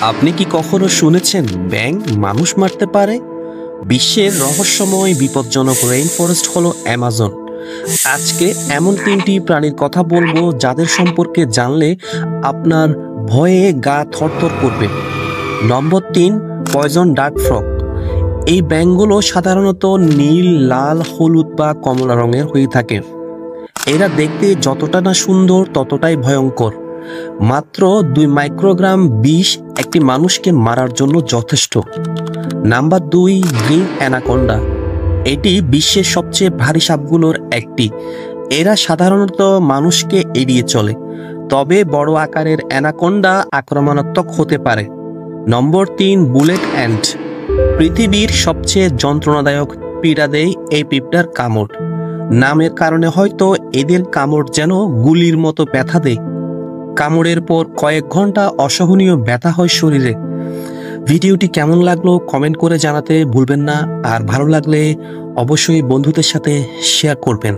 আপনি কি কখনো শুনেছেন ব্যাঙ মানুষ মারতে পারে? বিশ্বের রহস্যময় বিপজ্জনক রেইন ফরেস্ট হলো অ্যামাজন। আজকে এমন তিনটি প্রাণীর কথা বলবো যাদের সম্পর্কে জানলে আপনার ভয়ে গা থরথর করবে। নম্বর ৩, পয়জন ডার্ট ফ্রগ। এই ব্যাঙগুলো সাধারণত নীল, লাল, হলুদ বা কমলা রঙের হয়ে থাকে। এরা দেখতে যতটা না সুন্দর ততটাই ভয়ঙ্কর। মাত্র ২ মাইক্রোগ্রাম বিষ একটি মানুষকে মারার জন্য যথেষ্ট। Number ২, green anaconda. এটি বিশ্বের সবচেয়ে ভারী সাপগুলোর একটি। এরা সাধারণত মানুষকে এড়িয়ে চলে, তবে বড় আকারের অ্যানাকোন্ডা আক্রমণাত্মক হতে পারে। নম্বর ৩, বুলেট অ্যান্ট। পৃথিবীর সবচেয়ে যন্ত্রণাদায়ক পীড়া দেয় এই পিঁপড়ার কামড়। নামের কারণে হয়তো এদের কামড় যেন গুলির মতো ব্যথা দেয়। কামড়ের পর কয়েক ঘন্টা অসহনীয় ব্যথা হয় শরীরে। ভিডিওটি কেমন লাগলো কমেন্ট করে জানাতে ভুলবেন না, আর ভালো লাগলে অবশ্যই বন্ধুদের সাথে শেয়ার করবেন।